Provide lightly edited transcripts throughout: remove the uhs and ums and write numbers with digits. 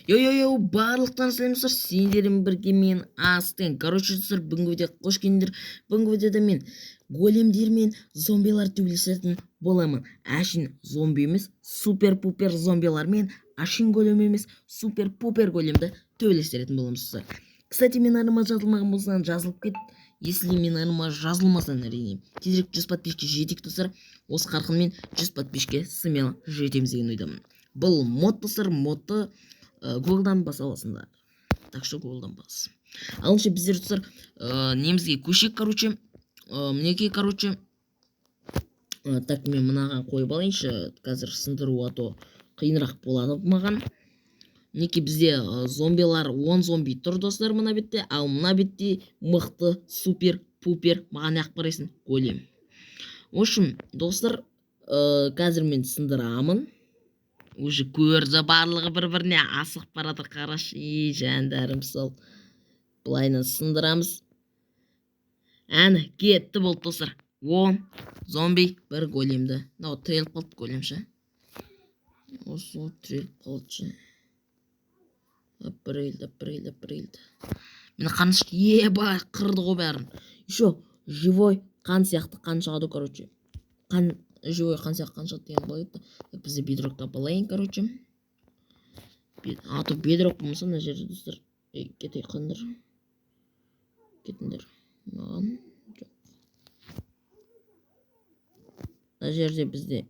Йо, барлықтан сәлем достар, сендермен бірге мен Астен. Короче достар, бүгінгі видеоға қош келдіңдер. Бүгінгі видеода мен големдер мен зомбилар төбелесетін боламын. Әшін зомби емес, супер-пупер зомбилар мен ашын голем емес, супер-пупер големді төбелестеретін боламыз достар. Кстати, мен арыма жазылмаған болсаң жазылып кет. Если мен арыма жазылмасаң әрине, тезірек 100 подписчикке жетейік достар. Осы қарқынмен 100 подписчикке смело жетеміз деген ойдамын. Бұл мод достар, модты Google'дан баса аласыңдар. Так что Google'дан бас. Алыншы біздер достар немізге көшек, короче. Мінекей, короче. Так, мен мынаған қойып алайыншы. Қазір сындыру ато қиынырақ болады маған. Мінекей бізде зомбилар 10 зомби тұр достар мына бетте. Ал мына бетте мықты, супер, пупер, маған яқ барайсын, голем. В общем, достар, қазір мен сындырамын. Уже көрді барлығы бір-біріне асығып барады, қараш. Жандарым сол. Бұлайынан сындырамыз. Әні, кетті болды достар. 10 зомби, бір големді. Нау, тіреліп қалды големші. Осы тіреліп қалды. Апырелді. Мені қаныш еба қырды ғой бәрін. Еще живой қан сияқты қан шығады, короче. Живой қан сияқты қан шығады деген болайды. Бізде бедрок тапалайын, короче. Аты бедрок болмаса мына жерде достар. Кетей қандыр. Кетіндер. Маған жоқ. Мына жерде бізде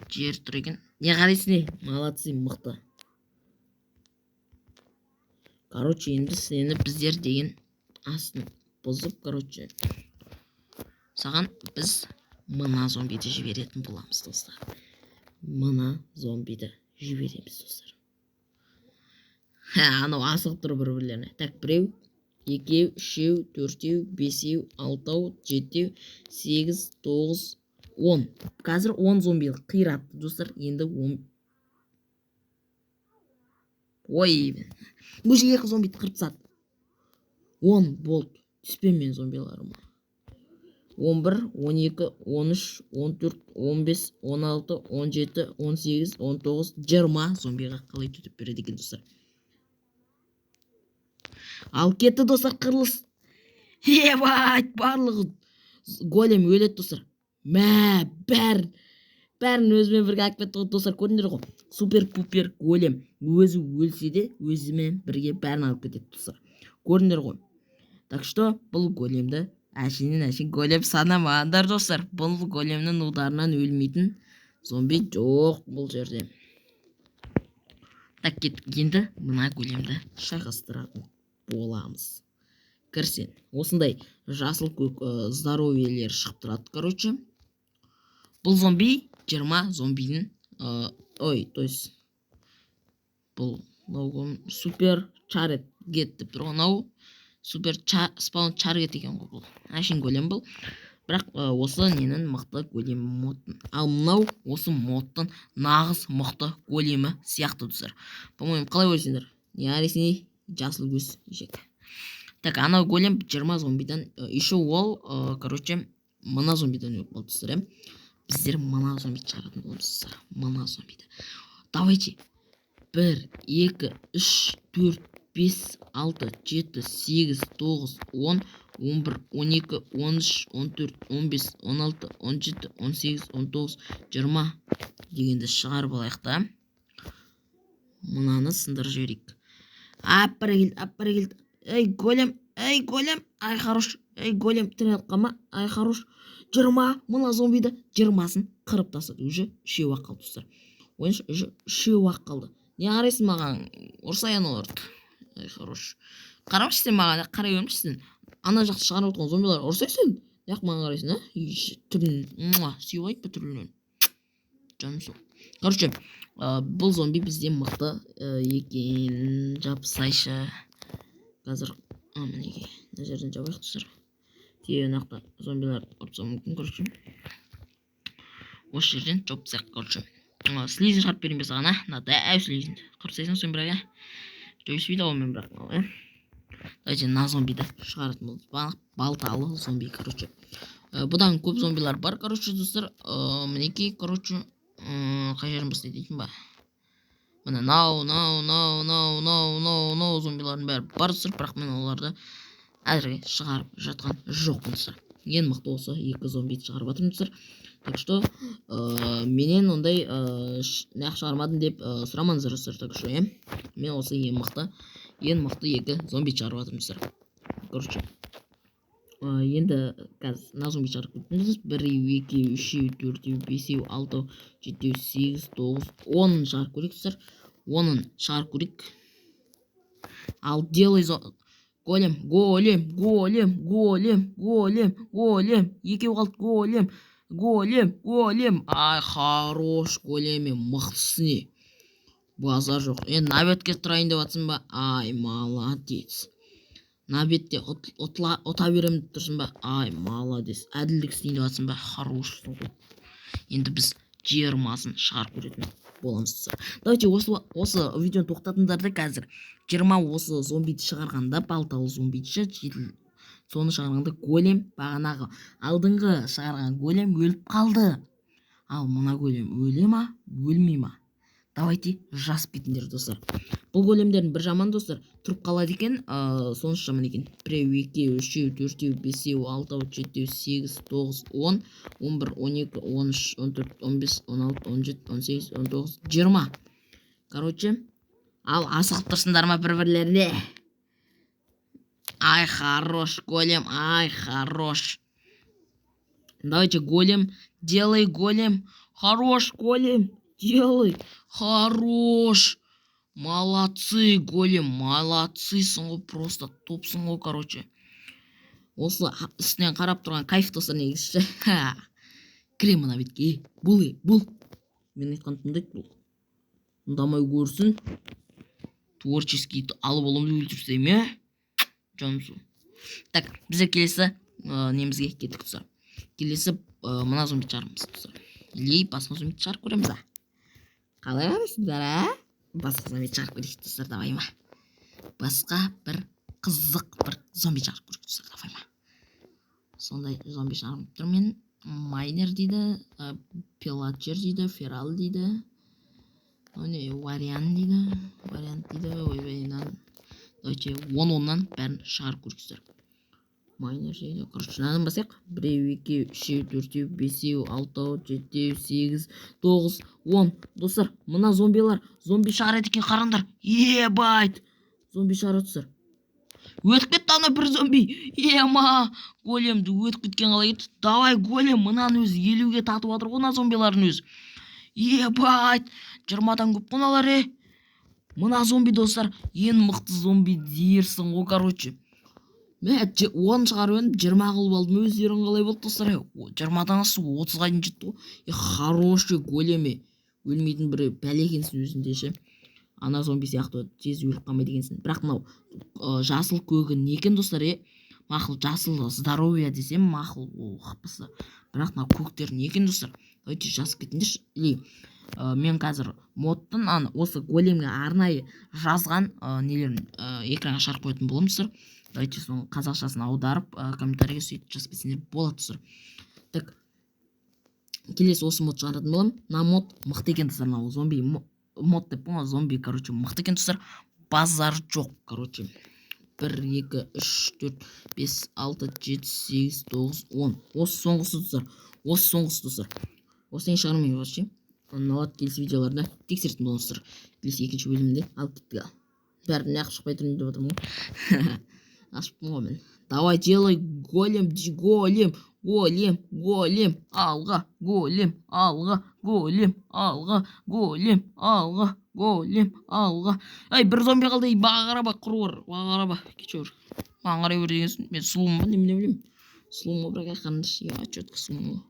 жер тұр екен. Не қарайсың, молодцы, мықты. Короче, енді сені біздер деген астын бұзып, короче. Саған біз мына зомбиді жіберетін боламыз достар. Мына зомбиді жібереміз достар. Анау асығып тұр бір-бірлеріне. Так, 1, 2, 3, 4, 5, 6, 7, 8, 9, 10. Қазір 10 зомби қиратты достар. Енді 10. Ой, бұл екі зомбиді қырып тастады. 10 болды. Түспен мен зомбиларыма. 11, 12, 13, 14, 15, 16, 17, 18, 19, 20 зомбиға қалай төтіп береді екен достар. Ал кетті достар қырылыс. Ебать, барлығы голем өледі достар. Бәрін өзімен бірге әкіп кетті достар, көріндер ғой. Супер-пупер голем өзі өлсе де өзімен бірге бәрін алып кетеді достар. Көріндер ғой. Так что бұл големді әшін голем санамаңдар достар. Бұл големнің ударынан өлмейтін зомби жоқ бұл жерде. Так, енді мына големді шайқастыратын боламыз. Кірсен. Осындай жасыл көк здоровьелер шығып тұрады, короче. Бұл зомби 20 зомбидің то есть бұл супер чарет гет деп тұр ғой. Супер спаун чаргет екен ғой бұл. Әшін голем бұл. Бірақ осы ненің мықты големі модтың. Ал мынау осы модтың нағыз мықты големі сияқты достар. По-моему, қалай ойлайсыңдар? Не аресіне жасыл көз жек. Так, анау голем 20 зомбидан. Еще ол, короче, мына зомбидан өп болды достар. Біздер мына зомбиді шығаратын боламыз достар. Мына зомбиді. Давайте. 1, 2, 3, 4, 5, 6, 7, 8, 9, 10, 11, 12, 13, 14, 15, 16, 17, 18, 19, 20 дегенді шығарып алайық та. Мынаны сындырып жіберейік. Аппара келді. Эй, голем. Ай, хорош. Эй, голем, тіреліп қалма. Ай, хорош. 20, мына зомбиді 20-сын қырып тастады. Уже 3-ақ қалды достар. Ойыншы, уже 3-ақ қалды. Не қарайсың маған? Ұрсайын оларды. Ай, хорош. Қарамшы сен маған, қарай өміршісің. Ана жақты шығарып отқан зомбилар ұрсайсың. Яқ маған қарайсың, а? Түрін, сүйіп па түрінен? Жаным сол. Короче, бұл зомби бізде мықты екен. Жапсайшы. Қазір, мінеке, мына жерден жабайық достар. Нақта зомбилар ұрпса мүмкін, короче. Осы жерден жопсақ, короче. Слизін шығарып берейін бе саған, дәу слизінді. Қырсайсың соң бірақ, жойсүйді ауымен бірақ. Давайте на зомбиді шығаратын болдыз. Балталы зомби, короче. Бұдан көп зомбилар бар, короче, достар. Мінеке, короче, қай жерін бастайды екен ба? мына зомбилардың бәрі бар достар, бірақ мен оларды әзірге шығарып жатқан жоқпын достар. Ең мықты осы 2 зомбиді шығарып жатырмын достар. Так что менен ондай неғып шығармадың деп сұрамаңыздар достар. Так что мен осы ең мықты 2 зомби шығарып жатырмын достар. Короче, енді қазір мына зомби шығарып кеттім. 1, 2, 3, 4, 5, 6, 7, 8, 9, 10 шығарып көрейік достар. 10-ын шығарып көрейік. Ал делай голем. Екеу қалды голем. Ай, хорош големе, мықтысы не. Базар жоқ. На бетке тұрайын деп жатсың ба? Ай, молодец. На бетте ұта беремін деп тұрсың ба? Ай, молодец. Әділдік істейін деп жатсың ба? Хорошсың ғой. Енді біз 20-сын шығарып көретін боламыз. Давайте осы видеоны тоқтатыңдарды қазір. 20 осы зомбиді шығарғанда, балталы зомбиді соны шығарғанда голем, бағанағы алдыңғы шығарған голем өліп қалды. Ал мына голем өле ма, өлмей ма? Давайте жазып кетіңдер достар. Бұл големдердің бір жаман достар, тұрып қалады екен, сонысы жаман екен. 1, 2, 3, 4, 5, 6, 7, 8, 9, 10, 11, 12, 13, 14, 15, 16, 17, 18, 19, 20. Короче, ал асығып тұрсыңдар ма бір-бірлеріне? Ай, хорош голем, ай, хорош. Давайте голем, делай голем. Хорош голем, делай. Хорош. Молодцы, голем, молодцысың ғой, просто топсың ғой, короче. Осы үстінен қарап тұрған кайф достар негізі. Кірем мына бетке. Бұл. Мен айтқан тыңдайды бұл. Тыңдамай көрсін. Творческий алып олымды өлтірсем, Джонсу. Так, біздер келесі немізге кеттік достар. Келесі мына зомби шығармыз достар. Или басқа зомби шығарып көреміз, Қалай қарайсыңдар, Басқа зомби шығарып көрейік достар, давай ма? Басқа бір қызық бір зомби шығарып көрейік достар, давай ма? Сондай зомби шығарып тұр мен. Майнер дейді, пилатчер дейді, ферал дейді. Вариант дейді, ойбайынан. Давайте 10-нан бәрін шығарып көрейік достар. Майнер дейді, короче, надан басайық. 1, 2, 3, 4, 5, 6, 7, 8, 9, 10. Достар, мына зомбилар зомби шығарады екен, қараңдар. Ебайт! Зомби шығарады достар. Өтіп кетті ана бір зомби. Ема, големді өтіп кеткен қалай кетті. Давай голем, мынаны өзі 50-ге татып жатыр ғой, мына зомбилардың өзі. Ебайт! 20-дан көп қоналар, Мына зомби достар, ең мықты зомби дерсің ғой, короче. Мен 10 шығарып едім, 20 қылып алдым. Өздерің қалай болды достар? 20-дан асып 30-ға дейін жетті ғой. Хороший големе. Өлмейтін бір бәле екенсің өзінде ше. Ана зомби сияқты тез өліп қалмайды екенсің. Бірақ мынау жасыл көгі не екен достар, Мақұл жасыл здоровье десем, мақұл қапысы. Бірақ мынау көктер не екен достар? Давайте жазып кетіңдерші. Или мен қазір модтың осы големге арнайы жазған нелерін экранға шығарып қоятын боламын достар. Давайте соның қазақшасын аударып комментарийге сөйтіп жазып кетсеңдер болады достар. Так, келесі осы мод шығаратын боламын. Мына мод мықты екен достар, мынау зомби мод деп қойған, зомби, короче, мықты екен достар. Базар жоқ, короче. 1, 2, 3, 4, 5, 6, 7, 8, 9, 10. Осы соңғысы достар. Осы ең шығармай осы ше. Мыналар келесі видеоларда тексеретін болыңыздар. Келесі 2-ші бөлімінде алып кеттік. Бәрін неғып шықпай тұрмын деп отырмын ғой. Ашыппын ғой мен. Давай делай голем. Алға, голем, алға. Ай, бір зомби қалды, бағараба, құрғыр, бағараба. Кечер. Бағарай бер дегенсің. Мен сұлуым ба, немене білем. Сұлуым ба, бірақ қандыш. Чөткі сұлуым ба.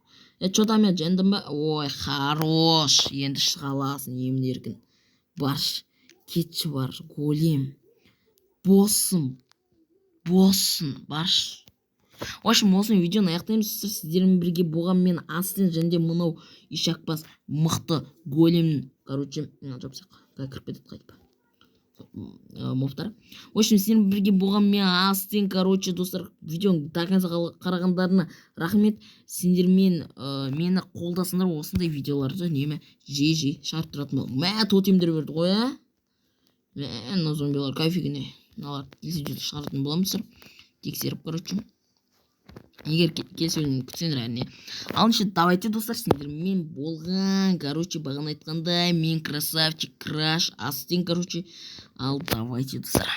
Чё там я жендім ба? Ой, хорош. Енді шыға аласың, емін еркін. Барш. Кетші бар, голем. Боссым, барш. В общем, осыны видеоны аяқтаймыз. Сіздермен бірге болған мен астын және мынау ишақпас мықты големнің. Короче, жапсақ. Кіріп кетеді қайтып. мобтар. В общем, сіздермен бірге болған мен астен, короче, достар, видеоны до конца қарағандарына рахмет. Сендермен мені қолдасыңдар, осындай видеоларды үнемі жиі шығарып тұратын боламын. Мә, тотемдер берді ғой, а? Мә, мына зомбилар кайфигіне. Мыналар видеоды шығаратын боламын, тексеріп, короче. Егер келсеңдер күтсеңдер әрине. Алыншы, давайте, достар, сендермен болған, короче, бағана айтқандай, мен красавчик, краш, астен, короче. Ал, давайте, достар.